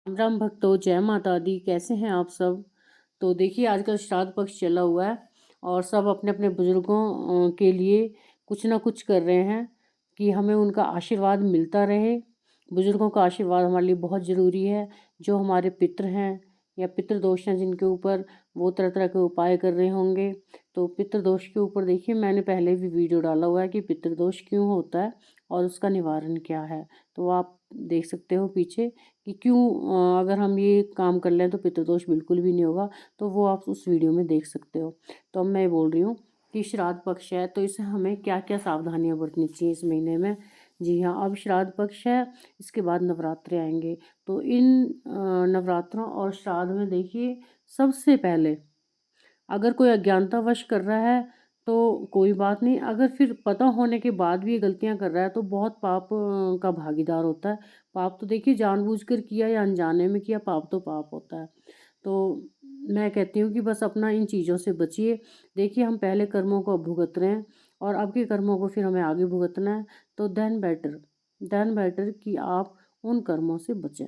राम राम भक्तों, जय माता दी। कैसे हैं आप सब? तो देखिए, आजकल श्राद्ध पक्ष चला हुआ है और सब अपने अपने बुजुर्गों के लिए कुछ ना कुछ कर रहे हैं कि हमें उनका आशीर्वाद मिलता रहे। बुजुर्गों का आशीर्वाद हमारे लिए बहुत ज़रूरी है। जो हमारे पितृ हैं या पितृदोष हैं जिनके ऊपर, वो तरह तरह के उपाय कर रहे होंगे। तो पितृदोष के ऊपर देखिए, मैंने पहले भी वीडियो डाला हुआ है कि पितृदोष क्यों होता है और उसका निवारण क्या है। तो आप देख सकते हो पीछे कि क्यों अगर हम ये काम कर लें तो पितृदोष बिल्कुल भी नहीं होगा। तो वो आप उस वीडियो में देख सकते हो। तो अब मैं ये बोल रही हूँ कि श्राद्ध पक्ष है तो इससे हमें क्या क्या सावधानियां बरतनी चाहिए इस महीने में। जी हाँ, अब श्राद्ध पक्ष है, इसके बाद नवरात्रे आएंगे। तो इन नवरात्रों और श्राद्ध में देखिए, सबसे पहले अगर कोई अज्ञानतावश कर रहा है तो कोई बात नहीं, अगर फिर पता होने के बाद भी ये गलतियां कर रहा है तो बहुत पाप का भागीदार होता है। पाप तो देखिए जानबूझकर किया या अनजाने में किया, पाप तो पाप होता है। तो मैं कहती हूँ कि बस अपना इन चीज़ों से बचिए। देखिए, हम पहले कर्मों को भुगत रहे हैं और अब के कर्मों को फिर हमें आगे भुगतना है। तो देन बेटर कि आप उन कर्मों से बचें।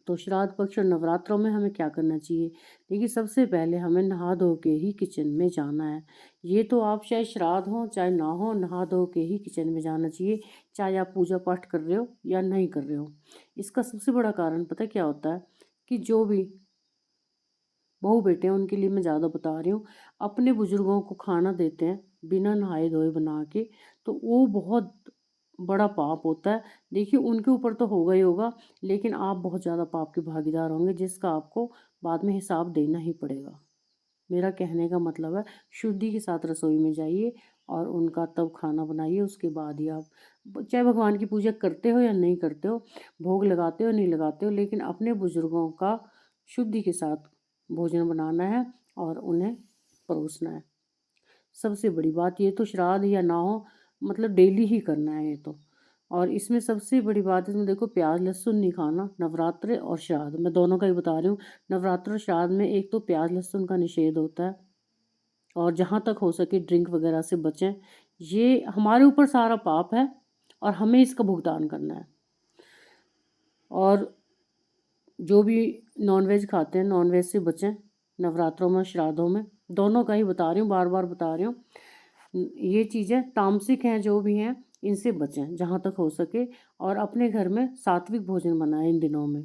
तो श्राद्ध पक्ष और नवरात्रों में हमें क्या करना चाहिए? देखिए, सबसे पहले हमें नहा धो के ही किचन में जाना है। ये तो आप चाहे श्राद्ध हो चाहे ना हो, नहा धो के ही किचन में जाना चाहिए। चाहे आप पूजा पाठ कर रहे हो या नहीं कर रहे हो। इसका सबसे बड़ा कारण पता है क्या होता है? कि जो भी बहू बेटे हैं उनके लिए मैं ज़्यादा बता रही हूँ, अपने बुजुर्गों को खाना देते हैं बिना नहाए धोए बना के, तो वो बहुत बड़ा पाप होता है। देखिए, उनके ऊपर तो होगा ही होगा, लेकिन आप बहुत ज़्यादा पाप के भागीदार होंगे जिसका आपको बाद में हिसाब देना ही पड़ेगा। मेरा कहने का मतलब है, शुद्धि के साथ रसोई में जाइए और उनका तब खाना बनाइए। उसके बाद ही आप चाहे भगवान की पूजा करते हो या नहीं करते हो, भोग लगाते हो नहीं लगाते हो, लेकिन अपने बुजुर्गों का शुद्धि के साथ भोजन बनाना है और उन्हें परोसना है। सबसे बड़ी बात ये तो श्राद्ध या ना हो, मतलब डेली ही करना है ये तो। और इसमें सबसे बड़ी बात, इसमें देखो, प्याज लहसुन नहीं खाना। नवरात्रे और श्राद्ध मैं दोनों का ही बता रही हूँ। नवरात्र और श्राद्ध में एक तो प्याज लहसुन का निषेध होता है और जहाँ तक हो सके ड्रिंक वगैरह से बचें। ये हमारे ऊपर सारा पाप है और हमें इसका भुगतान करना है। और जो भी नॉनवेज खाते हैं, नॉनवेज से बचें नवरात्रों में, श्राद्धों में। दोनों का ही बता रही हूँ, बार बार बता रही हूँ। ये चीज़ें तामसिक हैं जो भी हैं, इनसे बचें जहाँ तक हो सके। और अपने घर में सात्विक भोजन बनाएं इन दिनों में।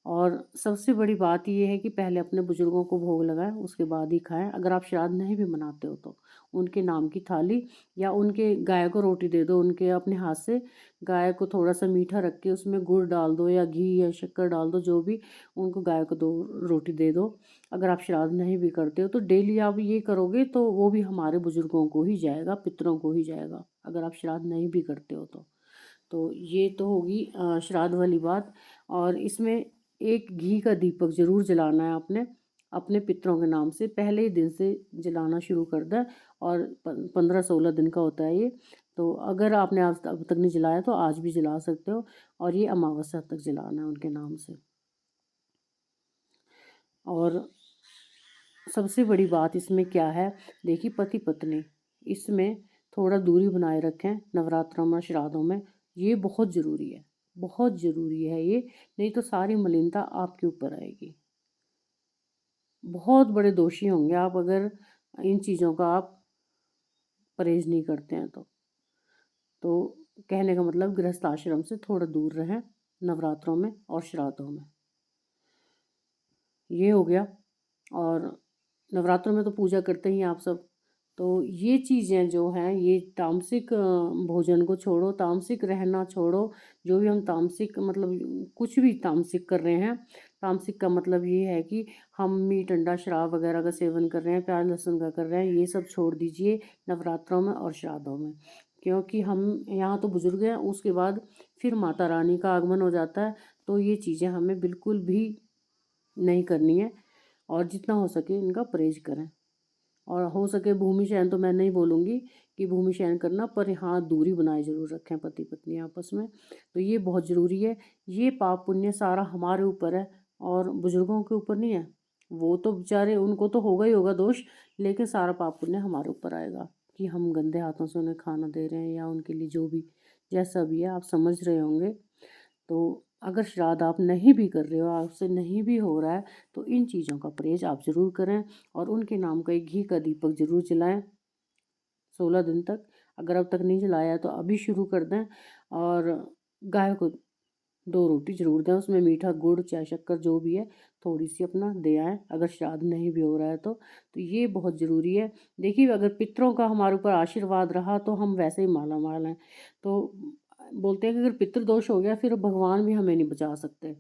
और सबसे बड़ी बात ये है कि पहले अपने बुजुर्गों को भोग लगाएं, उसके बाद ही खाएं। अगर आप श्राद्ध नहीं भी मनाते हो तो उनके नाम की थाली या उनके गाय को रोटी दे दो। उनके अपने हाथ से गाय को थोड़ा सा मीठा रख के उसमें गुड़ डाल दो या घी या शक्कर डाल दो, जो भी, उनको गाय को दो, रोटी दे दो। अगर आप श्राद्ध नहीं भी करते हो तो डेली आप ये करोगे तो वो भी हमारे बुजुर्गों को ही जाएगा, पितरों को ही जाएगा, अगर आप श्राद्ध नहीं भी करते हो तो। तो ये तो होगी श्राद्ध वाली बात। और इसमें एक घी का दीपक ज़रूर जलाना है आपने, अपने पितरों के नाम से पहले ही दिन से जलाना शुरू कर दें। और 15-16 दिन का होता है ये। तो अगर आपने आज अब तक नहीं जलाया तो आज भी जला सकते हो। और ये अमावस्या तक जलाना है उनके नाम से। और सबसे बड़ी बात इसमें क्या है? देखिए, पति पत्नी इसमें थोड़ा दूरी बनाए रखें नवरात्रों में, श्राद्धों में। ये बहुत ज़रूरी है, बहुत ज़रूरी है ये। नहीं तो सारी मलिनता आपके ऊपर आएगी। बहुत बड़े दोषी होंगे आप अगर इन चीज़ों का आप परहेज़ नहीं करते हैं तो कहने का मतलब, गृहस्थ आश्रम से थोड़ा दूर रहें नवरात्रों में और श्राद्धों में। ये हो गया। और नवरात्रों में तो पूजा करते ही हैं आप सब। तो ये चीज़ें जो हैं, ये तामसिक भोजन को छोड़ो, तामसिक रहना छोड़ो। जो भी हम तामसिक, मतलब कुछ भी तामसिक कर रहे हैं। तामसिक का मतलब ये है कि हम मीट अंडा शराब वगैरह का सेवन कर रहे हैं, प्याज लहसुन का कर रहे हैं। ये सब छोड़ दीजिए नवरात्रों में और श्राद्धों में। क्योंकि हम यहाँ तो बुजुर्ग हैं, उसके बाद फिर माता रानी का आगमन हो जाता है। तो ये चीज़ें हमें बिल्कुल भी नहीं करनी है और जितना हो सके इनका परहेज करें। और हो सके भूमि शयन तो मैं नहीं बोलूँगी कि भूमि शयन करना, पर हाँ, दूरी बनाए ज़रूर रखें पति पत्नी आपस में। तो ये बहुत ज़रूरी है। ये पाप पुण्य सारा हमारे ऊपर है और बुजुर्गों के ऊपर नहीं है। वो तो बेचारे, उनको तो होगा ही होगा दोष, लेकिन सारा पाप पुण्य हमारे ऊपर आएगा कि हम गंदे हाथों से उन्हें खाना दे रहे हैं या उनके लिए जो भी, जैसा भी है, आप समझ रहे होंगे। तो अगर श्राद्ध आप नहीं भी कर रहे हो, आपसे नहीं भी हो रहा है, तो इन चीज़ों का परहेज़ आप ज़रूर करें और उनके नाम का एक घी का दीपक ज़रूर जलाएँ 16 दिन तक। अगर अब तक नहीं जलाया है तो अभी शुरू कर दें और गाय को 2 रोटी ज़रूर दें, उसमें मीठा गुड़ चाहे शक्कर जो भी है थोड़ी-सी अपना दे आएँ, अगर श्राद्ध नहीं भी हो रहा है तो। तो ये बहुत ज़रूरी है। देखिए अगर पितरों का हमारे ऊपर आशीर्वाद रहा तो हम वैसे ही माला-माल हैं। तो बोलते हैं कि अगर पितृदोष हो गया फिर भगवान भी हमें नहीं बचा सकते।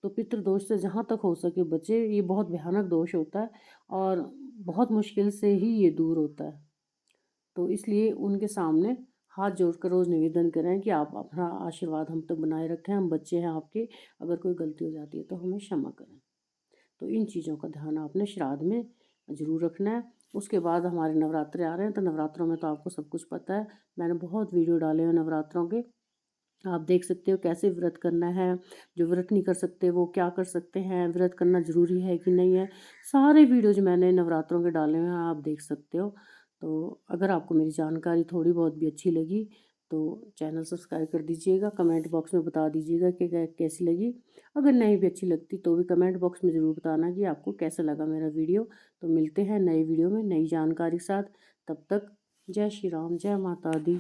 तो पितृदोष से जहाँ तक हो सके बचें, ये बहुत भयानक दोष होता है और बहुत मुश्किल से ही ये दूर होता है। तो इसलिए उनके सामने हाथ जोड़कर रोज़ निवेदन करें कि आप अपना आशीर्वाद हम तक बनाए रखें, हम बच्चे हैं आपके, अगर कोई गलती हो जाती है तो हमें क्षमा करें। तो इन चीज़ों का ध्यान आपने श्राद्ध में ज़रूर रखना है। उसके बाद हमारे नवरात्रे आ रहे हैं, तो नवरात्रों में तो आपको सब कुछ पता है। मैंने बहुत वीडियो डाले हैं नवरात्रों के, आप देख सकते हो कैसे व्रत करना है। जो व्रत नहीं कर सकते वो क्या कर सकते हैं, व्रत करना ज़रूरी है कि नहीं है। सारे वीडियोज़ मैंने नवरात्रों के डाले हुए हैं, आप देख सकते हो। तो अगर आपको मेरी जानकारी थोड़ी बहुत भी अच्छी लगी तो चैनल सब्सक्राइब कर दीजिएगा, कमेंट बॉक्स में बता दीजिएगा कि कैसी लगी। अगर नहीं भी अच्छी लगती तो भी कमेंट बॉक्स में ज़रूर बताना कि आपको कैसा लगा मेरा वीडियो। तो मिलते हैं नए वीडियो में नई जानकारी के साथ। तब तक जय श्री राम, जय माता दी।